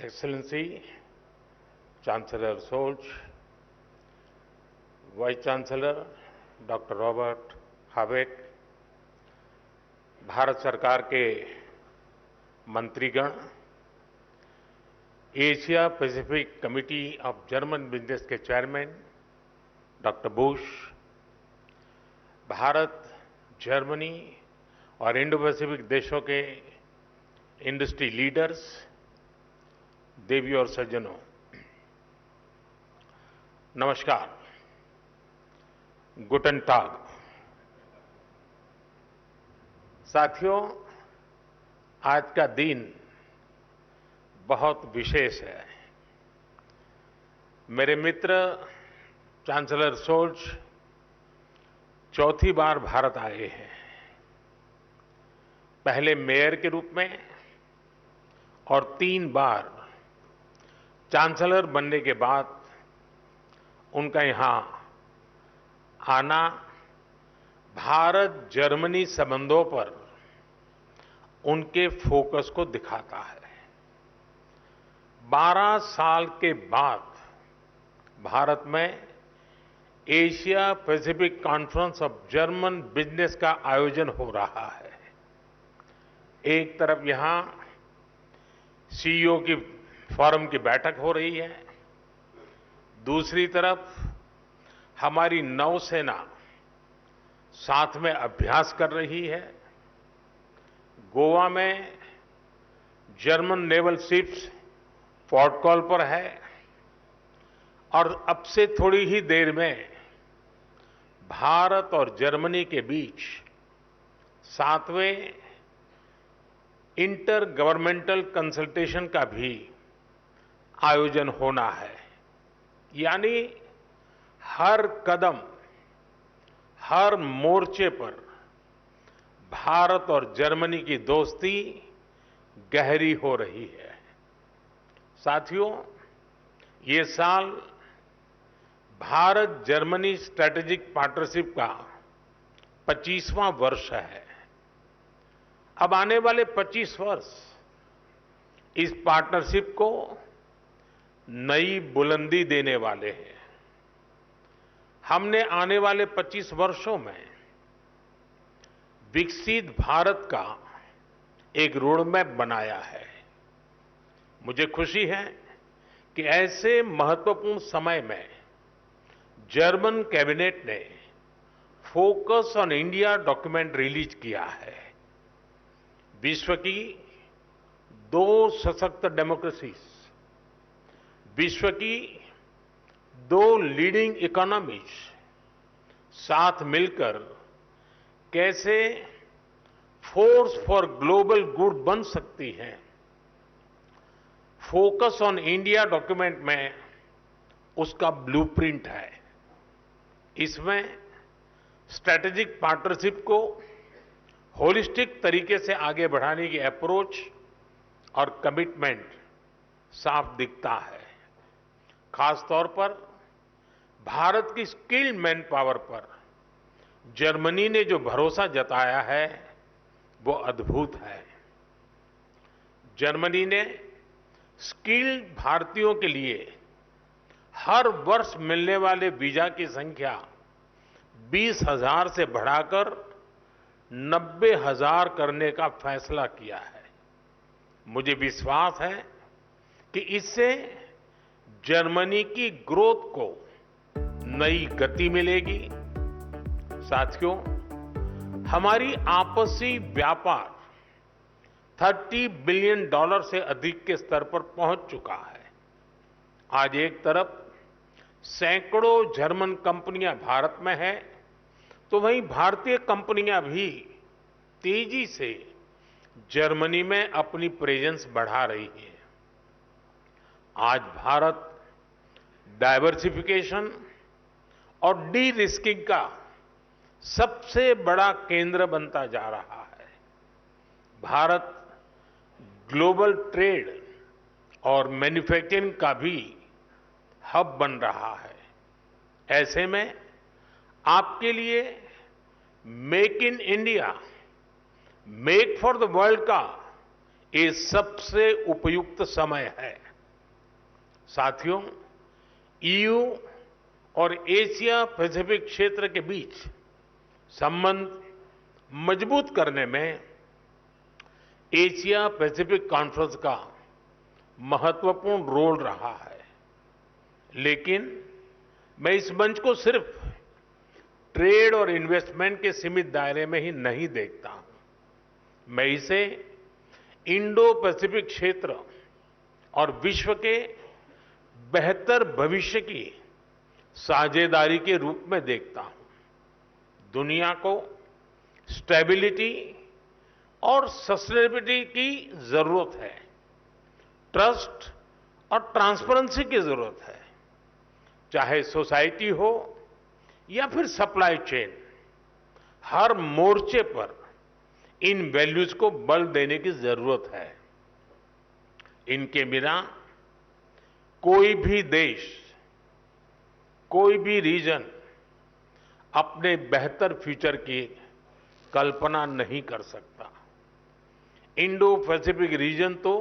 Excellency, Chancellor Scholz, Vice Chancellor Dr. Robert Habeck, Bharat सरकार के मंत्रीगण, Asia Pacific committee of German business के chairman doctor Bush, Bharat, Germany और Indo Pacific देशों के इंडस्ट्री लीडर्स, देवी और सज्जनों, नमस्कार, गुटन टाग। साथियों, आज का दिन बहुत विशेष है। मेरे मित्र चांसलर शोल्ज चौथी बार भारत आए हैं। पहले मेयर के रूप में और 3 बार चांसलर बनने के बाद उनका यहां आना भारत जर्मनी संबंधों पर उनके फोकस को दिखाता है। 12 साल के बाद भारत में Asia Pacific conference of German business का आयोजन हो रहा है। एक तरफ यहां सीईओ की फोरम की बैठक हो रही है, दूसरी तरफ हमारी नौसेना साथ में अभ्यास कर रही है। गोवा में German naval ships port call पर है और अब से थोड़ी ही देर में भारत और जर्मनी के बीच 7वें इंटर गवर्नमेंटल कंसल्टेशन का भी आयोजन होना है। यानी हर कदम, हर मोर्चे पर भारत और जर्मनी की दोस्ती गहरी हो रही है। साथियों, ये साल भारत जर्मनी स्ट्रैटेजिक पार्टनरशिप का 25वां वर्ष है। अब आने वाले 25 वर्ष इस पार्टनरशिप को नई बुलंदी देने वाले हैं। हमने आने वाले 25 वर्षों में विकसित भारत का एक रोडमैप बनाया है। मुझे खुशी है कि ऐसे महत्वपूर्ण समय में जर्मन कैबिनेट ने focus on India document release किया है। विश्व की 2 सशक्त डेमोक्रेसीज, विश्व की 2 लीडिंग इकोनॉमीज साथ मिलकर कैसे फोर्स फॉर ग्लोबल गुड बन सकती हैं, फोकस ऑन इंडिया डॉक्यूमेंट में उसका ब्लूप्रिंट है। इसमें स्ट्रैटेजिक पार्टनरशिप को होलिस्टिक तरीके से आगे बढ़ाने की अप्रोच और कमिटमेंट साफ दिखता है। खास तौर पर भारत की स्किल्ड मैन पावर पर जर्मनी ने जो भरोसा जताया है वो अद्भुत है। जर्मनी ने स्किल्ड भारतीयों के लिए हर वर्ष मिलने वाले वीजा की संख्या 20,000 से बढ़ाकर 90,000 करने का फैसला किया है। मुझे विश्वास है कि इससे जर्मनी की ग्रोथ को नई गति मिलेगी। साथियों, हमारी आपसी व्यापार $30 बिलियन से अधिक के स्तर पर पहुंच चुका है। आज एक तरफ सैकड़ों जर्मन कंपनियां भारत में हैं, तो वहीं भारतीय कंपनियां भी तेजी से जर्मनी में अपनी प्रेजेंस बढ़ा रही हैं। आज भारत डायवर्सिफिकेशन और डी रिस्किंग का सबसे बड़ा केंद्र बनता जा रहा है। भारत ग्लोबल ट्रेड और मैन्युफैक्चरिंग का भी हब बन रहा है। ऐसे में आपके लिए make in India, make for the world का ये सबसे उपयुक्त समय है। साथियों, ईयू और एशिया पैसिफिक क्षेत्र के बीच संबंध मजबूत करने में एशिया पैसिफिक कॉन्फ्रेंस का महत्वपूर्ण रोल रहा है। लेकिन मैं इस मंच को सिर्फ ट्रेड और इन्वेस्टमेंट के सीमित दायरे में ही नहीं देखता हूं। मैं इसे इंडो पैसिफिक क्षेत्र और विश्व के बेहतर भविष्य की साझेदारी के रूप में देखता हूं। दुनिया को स्टेबिलिटी और सस्टेनेबिलिटी की जरूरत है, ट्रस्ट और ट्रांसपेरेंसी की जरूरत है। चाहे सोसाइटी हो या फिर सप्लाई चेन, हर मोर्चे पर इन वैल्यूज को बल देने की जरूरत है। इनके बिना कोई भी देश, कोई भी रीजन अपने बेहतर फ्यूचर की कल्पना नहीं कर सकता। इंडो पैसिफिक रीजन तो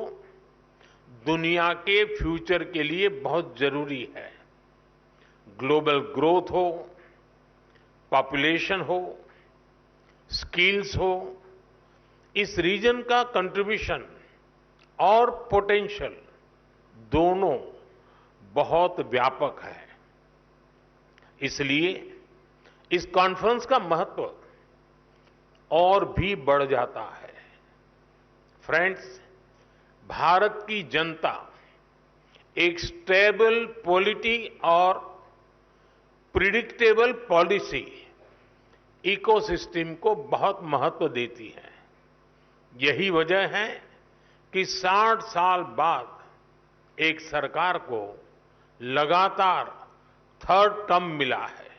दुनिया के फ्यूचर के लिए बहुत जरूरी है। ग्लोबल ग्रोथ हो, पॉपुलेशन हो, स्किल्स हो, इस रीजन का कंट्रीब्यूशन और पोटेंशियल दोनों बहुत व्यापक है। इसलिए इस कॉन्फ्रेंस का महत्व और भी बढ़ जाता है। फ्रेंड्स, भारत की जनता एक स्टेबल पॉलिटी और प्रिडिक्टेबल पॉलिसी इकोसिस्टम को बहुत महत्व देती है। यही वजह है कि 60 साल बाद एक सरकार को लगातार थर्ड टर्म मिला है।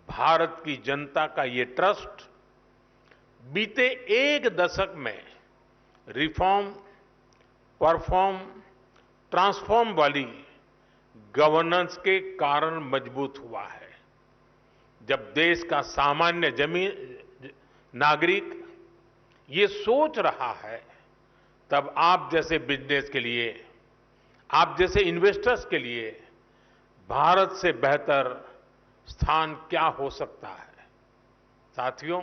भारत की जनता का ये ट्रस्ट बीते एक दशक में रिफॉर्म, परफॉर्म, ट्रांसफॉर्म वाली गवर्नेंस के कारण मजबूत हुआ है। जब देश का सामान्य नागरिक ये सोच रहा है, तब आप जैसे बिजनेस के लिए, आप जैसे इन्वेस्टर्स के लिए भारत से बेहतर स्थान क्या हो सकता है। साथियों,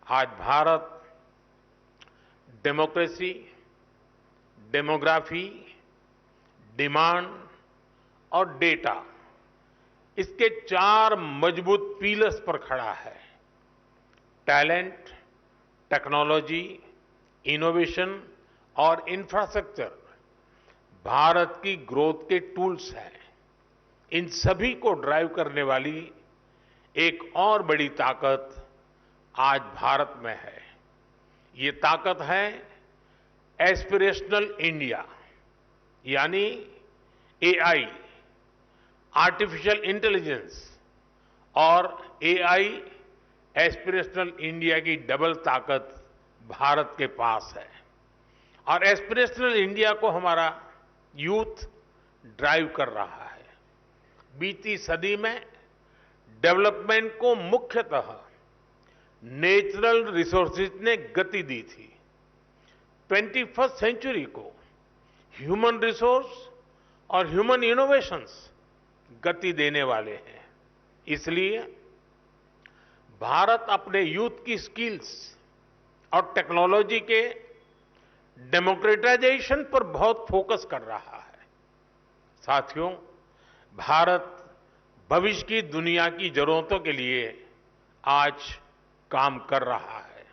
आज भारत डेमोक्रेसी, डेमोग्राफी, डिमांड और डेटा, इसके 4 मजबूत पिलर्स पर खड़ा है। टैलेंट, टेक्नोलॉजी, इनोवेशन और इंफ्रास्ट्रक्चर भारत की ग्रोथ के टूल्स हैं। इन सभी को ड्राइव करने वाली एक और बड़ी ताकत आज भारत में है। ये ताकत है एस्पिरेशनल इंडिया, यानी एआई, आर्टिफिशियल इंटेलिजेंस और एआई एस्पिरेशनल इंडिया की डबल ताकत भारत के पास है। और एस्पिरेशनल इंडिया को हमारा यूथ ड्राइव कर रहा है। बीती सदी में डेवलपमेंट को मुख्यतः नेचुरल रिसोर्सेज ने गति दी थी। 21st सेंचुरी को ह्यूमन रिसोर्स और ह्यूमन इनोवेशंस गति देने वाले हैं। इसलिए भारत अपने यूथ की स्किल्स और टेक्नोलॉजी के डेमोक्रेटाइजेशन पर बहुत फोकस कर रहा है। साथियों, भारत भविष्य की दुनिया की जरूरतों के लिए आज काम कर रहा है।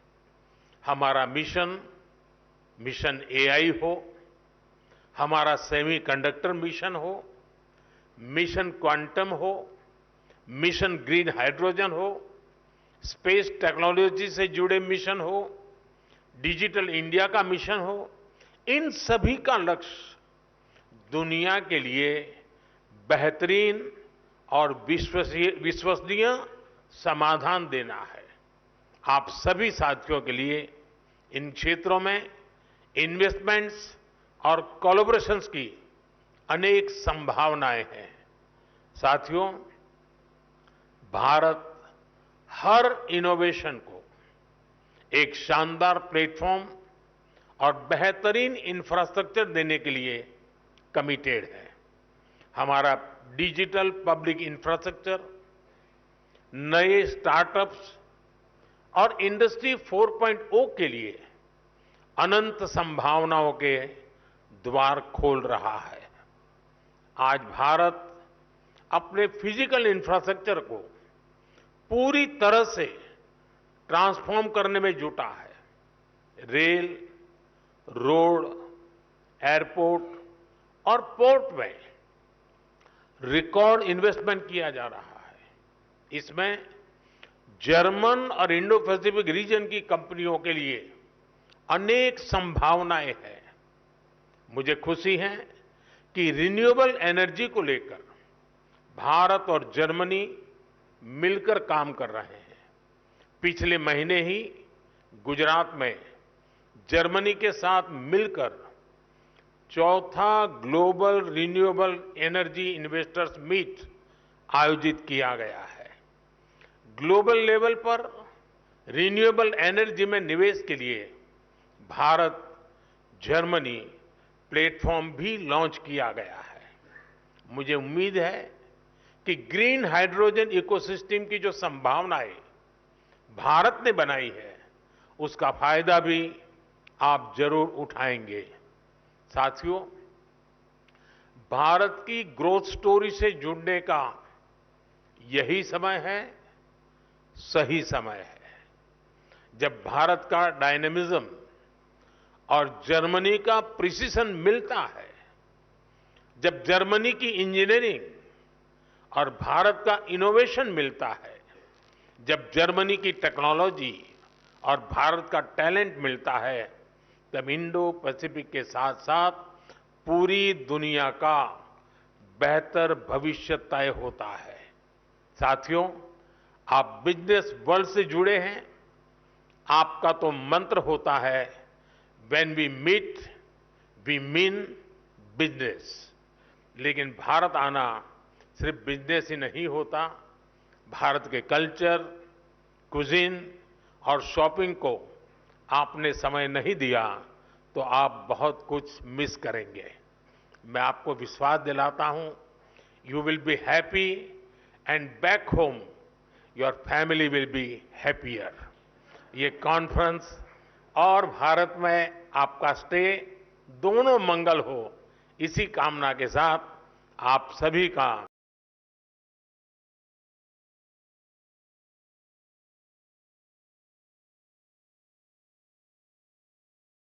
हमारा मिशन एआई हो, हमारा सेमीकंडक्टर मिशन हो, मिशन क्वांटम हो, मिशन ग्रीन हाइड्रोजन हो, स्पेस टेक्नोलॉजी से जुड़े मिशन हो, डिजिटल इंडिया का मिशन हो, इन सभी का लक्ष्य दुनिया के लिए बेहतरीन और विश्वसनीय समाधान देना है। आप सभी साथियों के लिए इन क्षेत्रों में इन्वेस्टमेंट्स और कोलैबोरेशंस की अनेक संभावनाएं हैं। साथियों, भारत हर इनोवेशन को एक शानदार प्लेटफॉर्म और बेहतरीन इंफ्रास्ट्रक्चर देने के लिए कमिटेड है। हमारा डिजिटल पब्लिक इंफ्रास्ट्रक्चर, नए स्टार्टअप्स और इंडस्ट्री 4.0 के लिए अनंत संभावनाओं के द्वार खोल रहा है। आज भारत अपने फिजिकल इंफ्रास्ट्रक्चर को पूरी तरह से ट्रांसफॉर्म करने में जुटा है। रेल, रोड, एयरपोर्ट और पोर्ट में रिकॉर्ड इन्वेस्टमेंट किया जा रहा है। इसमें जर्मन और इंडो पैसिफिक रीजन की कंपनियों के लिए अनेक संभावनाएं हैं। मुझे खुशी है कि रिन्यूएबल एनर्जी को लेकर भारत और जर्मनी मिलकर काम कर रहे हैं। पिछले महीने ही गुजरात में जर्मनी के साथ मिलकर चौथा global renewable energy investors meet आयोजित किया गया है। ग्लोबल लेवल पर रिन्यूएबल एनर्जी में निवेश के लिए भारत जर्मनी प्लेटफॉर्म भी लॉन्च किया गया है। मुझे उम्मीद है कि ग्रीन हाइड्रोजन इकोसिस्टम की जो संभावनाएं भारत ने बनाई है, उसका फायदा भी आप जरूर उठाएंगे। साथियों, भारत की ग्रोथ स्टोरी से जुड़ने का यही समय है, सही समय है, जब भारत का डायनेमिज्म और जर्मनी का प्रिसिशन मिलता है, जब जर्मनी की इंजीनियरिंग और भारत का इनोवेशन मिलता है, जब जर्मनी की टेक्नोलॉजी और भारत का टैलेंट मिलता है, तब इंडो पैसिफिक के साथ साथ पूरी दुनिया का बेहतर भविष्य तय होता है। साथियों, आप बिजनेस वर्ल्ड से जुड़े हैं। आपका तो मंत्र होता है, when we meet we mean business. लेकिन भारत आना सिर्फ बिजनेस ही नहीं होता। भारत के कल्चर, कुजीन और शॉपिंग को आपने समय नहीं दिया तो आप बहुत कुछ मिस करेंगे। मैं आपको विश्वास दिलाता हूं, you will be happy and back home your family will be happier. ये कॉन्फ्रेंस और भारत में आपका स्टे दोनों मंगल हो, इसी कामना के साथ आप सभी का